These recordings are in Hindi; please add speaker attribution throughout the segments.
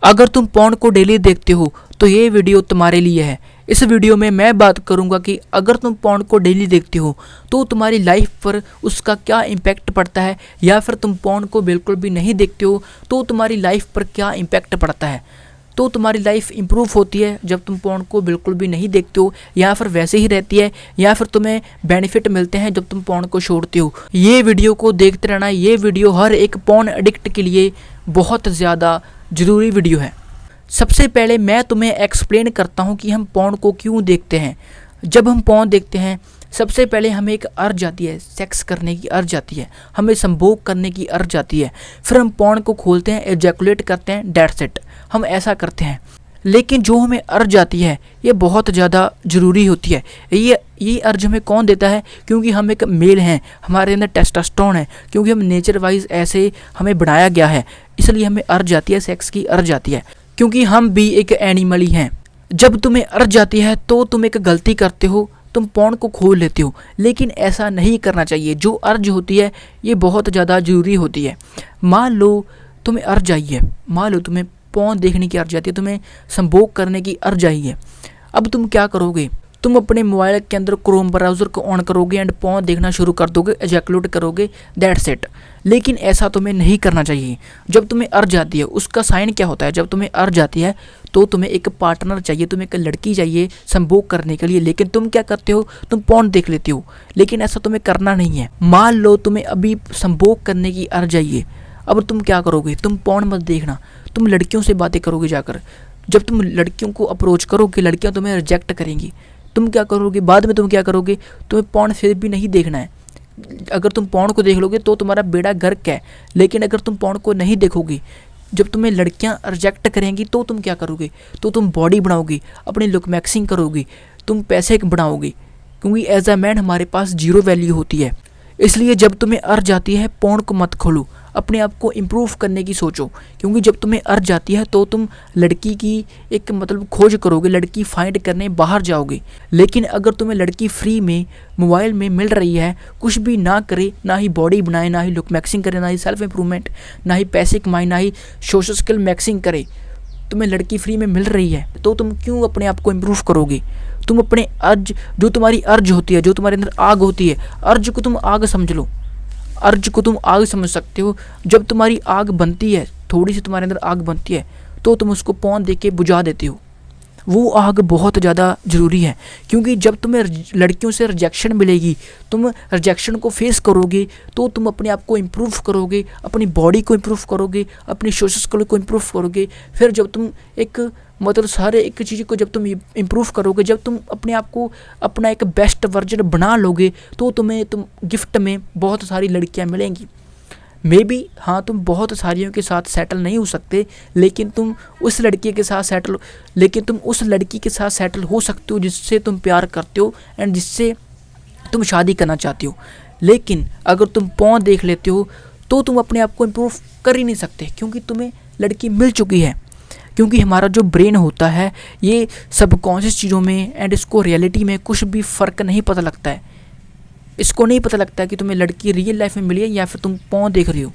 Speaker 1: अगर तुम पॉर्न को डेली देखते हो तो ये वीडियो तुम्हारे लिए है। इस वीडियो में मैं बात करूंगा कि अगर तुम पॉर्न को डेली देखते हो तो तुम्हारी लाइफ पर उसका क्या इम्पैक्ट पड़ता है, या फिर तुम पॉर्न को बिल्कुल भी नहीं देखते हो तो तुम्हारी लाइफ पर क्या इम्पैक्ट पड़ता है। तो तुम्हारी लाइफ इंप्रूव होती है जब तुम पॉर्न को बिल्कुल भी नहीं देखते हो, या फिर वैसे ही रहती है, या फिर तुम्हें बेनिफिट मिलते हैं जब तुम पॉर्न को छोड़ते हो। ये वीडियो को देखते रहना। ये वीडियो हर एक पॉर्न एडिक्ट के लिए बहुत ज़्यादा ज़रूरी वीडियो है। सबसे पहले मैं तुम्हें एक्सप्लेन करता हूँ कि हम पॉर्न को क्यों देखते हैं। जब हम पॉर्न देखते हैं सबसे पहले हमें एक अर्ज आती है, सेक्स करने की अर्ज आती है, हमें संभोग करने की अर्ज आती है। फिर हम पॉर्न को खोलते हैं, एजैकुलेट करते हैं, दैट्स इट, हम ऐसा करते हैं। लेकिन जो हमें अर्ज आती है ये बहुत ज़्यादा ज़रूरी होती है। ये अर्ज हमें कौन देता है? क्योंकि हम एक मेल हैं, हमारे अंदर टेस्टोस्टेरोन है, क्योंकि हम नेचर वाइज ऐसे हमें बनाया गया है, इसलिए हमें अर्ज आती है, सेक्स की अर्ज आती है, क्योंकि हम भी एक एनिमल ही हैं। जब तुम्हें अर्ज आती है तो तुम एक गलती करते हो, तुम पॉर्न को खोल लेते हो, लेकिन ऐसा नहीं करना चाहिए। जो अर्ज होती है ये बहुत ज़्यादा ज़रूरी होती है। मान लो तुम्हें अर्ज आई है, मान लो तुम्हें पॉर्न देखने की अर्ज आती है, तुम्हें संभोग करने की अर्ज आई है। अब तुम क्या करोगे? तुम अपने मोबाइल के अंदर क्रोम ब्राउज़र को ऑन करोगे एंड पॉर्न देखना शुरू कर दोगे, एजैकुलेट करोगे, दैट्स इट। लेकिन ऐसा तुम्हें नहीं करना चाहिए। जब तुम्हें अर्ज आती है उसका साइन क्या होता है? जब तुम्हें अर्ज आती है तो तुम्हें एक पार्टनर चाहिए, तुम्हें एक लड़की चाहिए संभोग करने के लिए, लेकिन तुम क्या करते हो? तुम पॉर्न देख लेते हो। लेकिन ऐसा तुम्हें करना नहीं है। मान लो तुम्हें अभी संभोग करने की अर्ज आई है, अब तुम क्या करोगे? तुम पॉर्न मत देखना, तुम लड़कियों से बातें करोगे जाकर। जब तुम लड़कियों को अप्रोच करोगे लड़कियां तुम्हें रिजेक्ट करेंगी, तुम क्या करोगे? बाद में तुम क्या करोगे? तुम्हें पॉर्न फिर भी नहीं देखना है। अगर तुम पॉर्न को देख लोगे तो तुम्हारा बेड़ा गर्क है, लेकिन अगर तुम पॉर्न को नहीं देखोगे, जब तुम्हें लड़कियां रिजेक्ट करेंगी तो तुम क्या करोगे? तो तुम बॉडी बनाओगे, अपनी लुक मैक्सिंग करोगे, तुम पैसे बनाओगे, क्योंकि एज अ मैन हमारे पास जीरो वैल्यू होती है। इसलिए जब तुम्हें अर्ज आती है पॉर्न को मत खोलो, अपने आप को इम्प्रूव करने की सोचो, क्योंकि जब तुम्हें अर्ज आती है तो तुम लड़की की एक खोज करोगे, लड़की फाइंड करने बाहर जाओगे। लेकिन अगर तुम्हें लड़की फ्री में मोबाइल में मिल रही है, कुछ भी ना करे, ना ही बॉडी बनाए, ना ही लुक मैक्सिंग करे, ना ही सेल्फ इम्प्रूवमेंट, ना ही पैसे कमाए, ना ही सोशल स्किल मैक्सिंग करे, तुम्हें लड़की फ्री में मिल रही है तो तुम क्यों अपने आप को इम्प्रूव करोगे? तुम अपने अर्ज, जो तुम्हारी अर्ज होती है, जो तुम्हारे अंदर आग होती है, अर्ज को तुम आग समझ लो। अर्ज को तुम आग समझ सकते हो। जब तुम्हारी आग बनती है, थोड़ी सी तुम्हारे अंदर आग बनती है, तो तुम उसको पॉर्न देख के बुझा देते हो। वो आग बहुत ज़्यादा ज़रूरी है, क्योंकि जब तुम्हें लड़कियों से रिजेक्शन मिलेगी, तुम रिजेक्शन को फेस करोगे तो तुम अपने आप को इम्प्रूव करोगे, अपनी बॉडी को इम्प्रूव करोगे, अपनी सोशल स्किल को इम्प्रूव करोगे। फिर जब तुम एक सारे एक चीज़ को जब तुम इम्प्रूव करोगे, जब तुम अपने आप को अपना एक बेस्ट वर्जन बना लोगे, तो तुम गिफ्ट में बहुत सारी लड़कियां मिलेंगी। मे बी हाँ, तुम बहुत सारियों के साथ सेटल नहीं हो सकते, लेकिन तुम उस लड़की के साथ सेटल हो सकते हो जिससे तुम प्यार करते हो एंड जिससे तुम शादी करना चाहते हो। लेकिन अगर तुम पॉर्न देख लेते हो तो तुम अपने आप को इम्प्रूव कर ही नहीं सकते, क्योंकि तुम्हें लड़की मिल चुकी है। क्योंकि हमारा जो ब्रेन होता है ये सबकॉन्शियस चीज़ों में एंड इसको रियलिटी में कुछ भी फ़र्क नहीं पता लगता है। इसको नहीं पता लगता कि तुम्हें लड़की रियल लाइफ में मिली है या फिर तुम पॉर्न देख रही हो।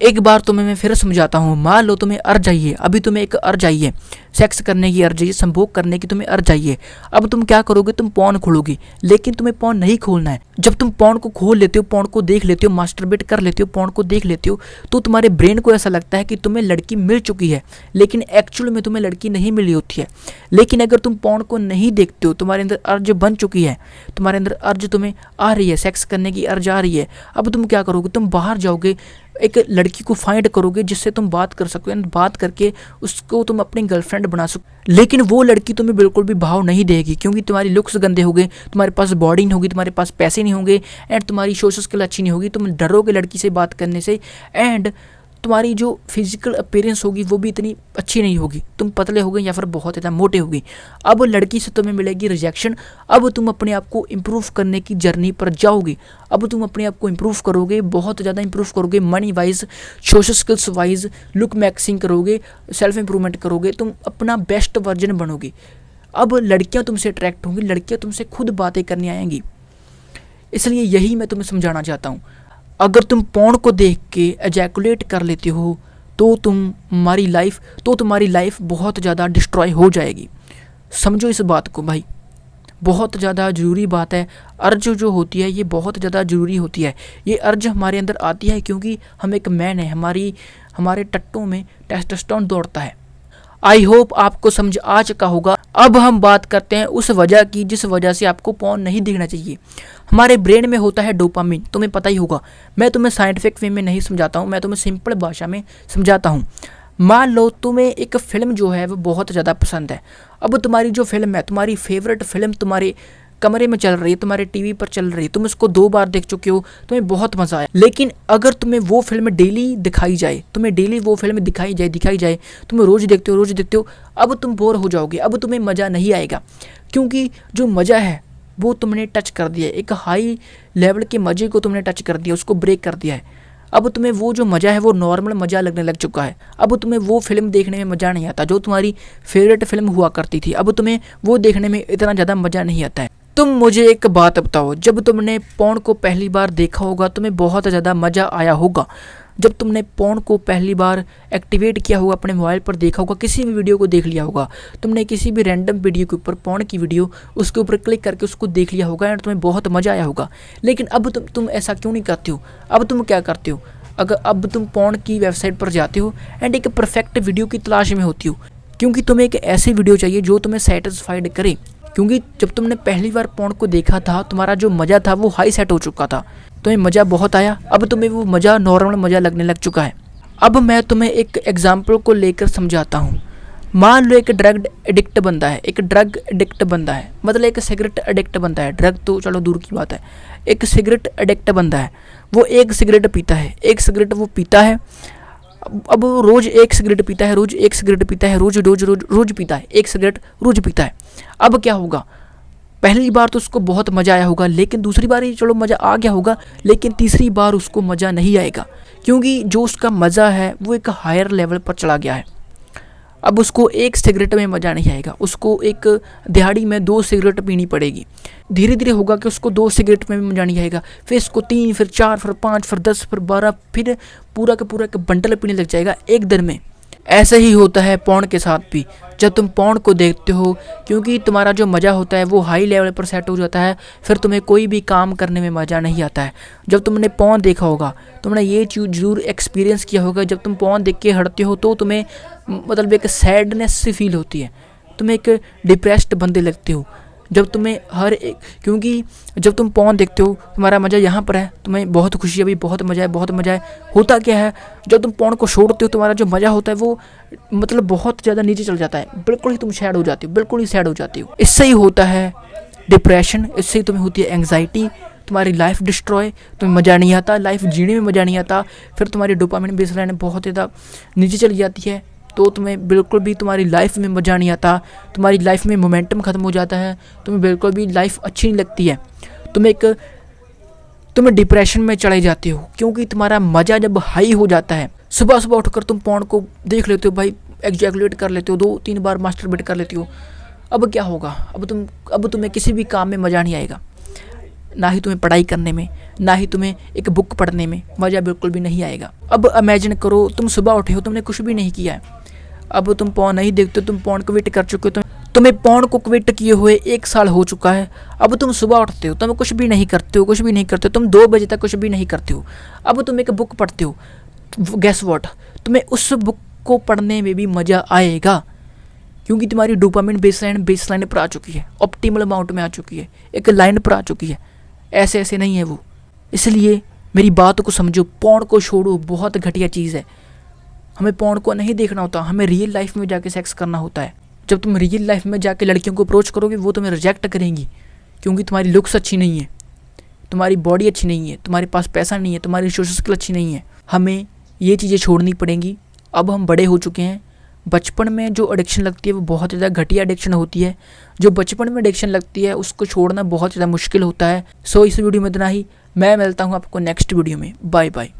Speaker 1: एक बार तुम्हें मैं फिर समझाता हूँ। मान लो तुम्हें अर्ज आई है, अभी तुम्हें एक अर्ज आई है, सेक्स करने की अर्ज आई है, संभोग करने की तुम्हें अर्ज आई है। अब तुम क्या करोगे? तुम पॉर्न खोलोगे, लेकिन तुम्हें पॉर्न नहीं खोलना है। जब तुम पॉर्न को खोल लेते हो, पॉर्न को देख लेते हो, मास्टरबेट कर लेते हो, पॉर्न को देख लेते हो, तो तुम्हारे ब्रेन को ऐसा लगता है कि तुम्हें लड़की मिल चुकी है, लेकिन एक्चुअल में तुम्हें लड़की नहीं मिली होती है। लेकिन अगर तुम पॉर्न को नहीं देखते हो, तुम्हारे अंदर अर्ज बन चुकी है, तुम्हारे अंदर अर्ज तुम्हें आ रही है, सेक्स करने की अर्ज आ रही है। अब तुम क्या करोगे? तुम बाहर जाओगे, एक लड़की को फाइंड करोगे जिससे तुम बात कर सको एंड बात करके उसको तुम अपनी गर्लफ्रेंड बना सको। लेकिन वो लड़की तुम्हें बिल्कुल भी भाव नहीं देगी, क्योंकि तुम्हारी लुक्स गंदे हो गए, तुम्हारे पास बॉडी नहीं होगी, तुम्हारे पास पैसे नहीं होंगे एंड तुम्हारी सोशल स्किल अच्छी नहीं होगी। तुम डरोगे लड़की से बात करने से एंड तुम्हारी जो फिजिकल अपीयरेंस होगी वो भी इतनी अच्छी नहीं होगी, तुम पतले होगे या फिर बहुत ज़्यादा मोटे होगे। अब लड़की से तुम्हें मिलेगी रिजेक्शन। अब तुम अपने आप को इम्प्रूव करने की जर्नी पर जाओगे। अब तुम अपने आप को इम्प्रूव करोगे, बहुत ज़्यादा इम्प्रूव करोगे, money wise, social skills wise, look maxing करोगे, सेल्फ इम्प्रूवमेंट करोगे, तुम अपना बेस्ट वर्जन बनोगे। अब लड़कियाँ तुमसे अट्रैक्ट होंगी, लड़कियाँ तुमसे खुद बातें करने आएंगी। इसलिए यही मैं तुम्हें समझाना चाहता हूँ। अगर तुम पॉर्न को देख के एजैकुलेट कर लेते हो तो तुम्हारी लाइफ बहुत ज़्यादा डिस्ट्रॉय हो जाएगी। समझो इस बात को भाई, बहुत ज़्यादा ज़रूरी बात है। अर्ज जो होती है ये बहुत ज़्यादा ज़रूरी होती है। ये अर्ज हमारे अंदर आती है क्योंकि हम एक मैन है, हमारे टट्टों में टेस्टोस्टेरोन दौड़ता है। आई होप आपको समझ आ चुका होगा। अब हम बात करते हैं उस वजह की जिस वजह से आपको पोर्न नहीं देखना चाहिए। हमारे ब्रेन में होता है डोपामिन, तुम्हें पता ही होगा। मैं तुम्हें साइंटिफिक वे में नहीं समझाता हूँ, मैं तुम्हें सिंपल भाषा में समझाता हूँ। मान लो तुम्हें एक फ़िल्म जो है वो बहुत ज़्यादा पसंद है। अब तुम्हारी जो फिल्म है, तुम्हारी फेवरेट फिल्म तुम्हारे कमरे में चल रही है, तुम्हारे टीवी पर चल रही है, तुम उसको 2 बार देख चुके हो, तुम्हें बहुत मज़ा आया। लेकिन अगर तुम्हें वो फिल्म डेली दिखाई जाए, तुम्हें रोज़ देखते हो, अब तुम बोर हो जाओगे, अब तुम्हें मज़ा नहीं आएगा। क्योंकि जो मज़ा है वो तुमने टच कर दिया है, एक हाई लेवल के मज़े को तुमने टच कर दिया, उसको ब्रेक कर दिया है। अब तुम्हें वो जो मज़ा है वो नॉर्मल मज़ा लगने लग चुका है। अब तुम्हें वो फिल्म देखने में मज़ा नहीं आता जो तुम्हारी फेवरेट फिल्म हुआ करती थी। अब तुम्हें वो देखने में इतना ज़्यादा मज़ा नहीं आता है। तुम मुझे एक बात बताओ, जब तुमने पोर्न को पहली बार देखा होगा तुम्हें बहुत ज़्यादा मज़ा आया होगा। जब तुमने पोर्न को पहली बार एक्टिवेट किया होगा, अपने मोबाइल पर देखा होगा, किसी भी वीडियो को देख लिया होगा, तुमने किसी भी रैंडम वीडियो के ऊपर पोर्न की वीडियो उसके ऊपर क्लिक करके उसको देख लिया होगा एंड तुम्हें बहुत मज़ा आया होगा। लेकिन अब तुम ऐसा क्यों नहीं करते हो? अब तुम क्या करते हो? अब तुम पोर्न की वेबसाइट पर जाते हो एंड एक परफेक्ट वीडियो की तलाश में होती हो, क्योंकि तुम्हें एक ऐसी वीडियो चाहिए जो तुम्हें सेटिस्फाइड करे। क्योंकि जब तुमने पहली बार पोर्न को देखा था तुम्हारा जो मज़ा था वो हाई सेट हो चुका था, तुम्हें मज़ा बहुत आया। अब तुम्हें वो मज़ा नॉर्मल मज़ा लगने लग चुका है। अब मैं तुम्हें एक एग्जाम्पल को लेकर समझाता हूँ। मान लो एक ड्रग एडिक्ट बंदा है, मतलब एक सिगरेट एडिक्ट बंदा है। ड्रग तो चलो दूर की बात है, एक सिगरेट एडिक्ट बंदा है। वो एक सिगरेट पीता है, अब रोज़ एक सिगरेट पीता है, रोज़ पीता है। अब क्या होगा? पहली बार तो उसको बहुत मज़ा आया होगा, लेकिन दूसरी बार ही चलो मज़ा आ गया होगा, लेकिन तीसरी बार उसको मज़ा नहीं आएगा, क्योंकि जो उसका मज़ा है वो एक हायर लेवल पर चला गया है। अब उसको एक सिगरेट में मज़ा नहीं आएगा, उसको एक दिहाड़ी में 2 सिगरेट पीनी पड़ेगी। धीरे धीरे होगा कि उसको 2 सिगरेट में भी मज़ा नहीं आएगा, फिर इसको 3, फिर 4, फिर 5, फिर 10, फिर 12, फिर पूरा का पूरा एक बंडल पीने लग जाएगा एक दिन में। ऐसे ही होता है पोर्न के साथ भी। जब तुम पोर्न को देखते हो, क्योंकि तुम्हारा जो मज़ा होता है वो हाई लेवल पर सेट हो जाता है, फिर तुम्हें कोई भी काम करने में मज़ा नहीं आता है। जब तुमने पोर्न देखा होगा, तुमने ये चीज़ ज़रूर एक्सपीरियंस किया होगा, जब तुम पोर्न देख के हटते हो तो तुम्हें मतलब एक सैडनेस सी फील होती है, तुम्हें एक डिप्रेस्ड बंदे लगते हो। जब तुम्हें क्योंकि जब तुम पोर्न देखते हो तुम्हारा मज़ा यहाँ पर है, तुम्हें बहुत खुशी है, भाई बहुत मज़ा है। होता क्या है, जब तुम पोर्न को छोड़ते हो तुम्हारा जो मज़ा होता है वो मतलब बहुत ज़्यादा नीचे चल जाता है, बिल्कुल ही तुम सैड हो जाते हो। इससे ही होता है डिप्रेशन, इससे ही तुम्हें होती है एंग्जाइटी, तुम्हारी लाइफ डिस्ट्रॉय, तुम्हें मज़ा नहीं आता, लाइफ जीने में मज़ा नहीं आता, फिर तुम्हारी डोपामिन बेसलाइन बहुत ज़्यादा नीचे चली जाती है, तो तुम्हें बिल्कुल भी तुम्हारी लाइफ में मज़ा नहीं आता, तुम्हारी लाइफ में मोमेंटम ख़त्म हो जाता है, तुम्हें बिल्कुल भी लाइफ अच्छी नहीं लगती है, तुम्हें डिप्रेशन में चले जाते हो, क्योंकि तुम्हारा मज़ा जब हाई हो जाता है। सुबह उठकर तुम पोर्न को देख लेते हो भाई, एग्जैकुलेट कर लेते हो, 2-3 बार मास्टरबेट कर लेते हो। अब क्या होगा? अब तुम्हें किसी भी काम में मज़ा नहीं आएगा, ना ही तुम्हें पढ़ाई करने में, ना ही तुम्हें एक बुक पढ़ने में मज़ा बिल्कुल भी नहीं आएगा। अब इमेजिन करो तुम सुबह उठे हो, तुमने कुछ भी नहीं किया है, अब तुम पोर्न नहीं देखते, तुम पोर्न क्विट कर चुके हो, तुम्हें पोर्न को क्विट किए हुए 1 साल हो चुका है। अब तुम सुबह उठते हो, तुम कुछ भी नहीं करते, तुम 2 बजे तक कुछ भी नहीं करते हो। अब तुम एक बुक पढ़ते हो, गेस व्हाट, तुम्हें उस बुक को पढ़ने में भी मज़ा आएगा, क्योंकि तुम्हारी डोपामिन बेसलाइन पर आ चुकी है, ऑप्टिमल अमाउंट में आ चुकी है, एक लाइन पर आ चुकी है। ऐसे नहीं है वो। इसलिए मेरी बात को समझो, पोर्न को छोड़ो, बहुत घटिया चीज़ है। हमें पोर्न को नहीं देखना होता, हमें रियल लाइफ में जाके सेक्स करना होता है। जब तुम रियल लाइफ में जाके लड़कियों को अप्रोच करोगे वो तुम्हें रिजेक्ट करेंगी, क्योंकि तुम्हारी लुक्स अच्छी नहीं है, तुम्हारी बॉडी अच्छी नहीं है, तुम्हारे पास पैसा नहीं है, तुम्हारी सोशल स्किल अच्छी नहीं है। हमें ये चीज़ें छोड़नी पड़ेंगी। अब हम बड़े हो चुके हैं। बचपन में जो एडिक्शन लगती है वो बहुत ज़्यादा घटिया एडिक्शन होती है। जो बचपन में एडिक्शन लगती है उसको छोड़ना बहुत ज़्यादा मुश्किल होता है। सो इस वीडियो में इतना ही। मैं मिलता हूँ आपको नेक्स्ट वीडियो में। Bye bye.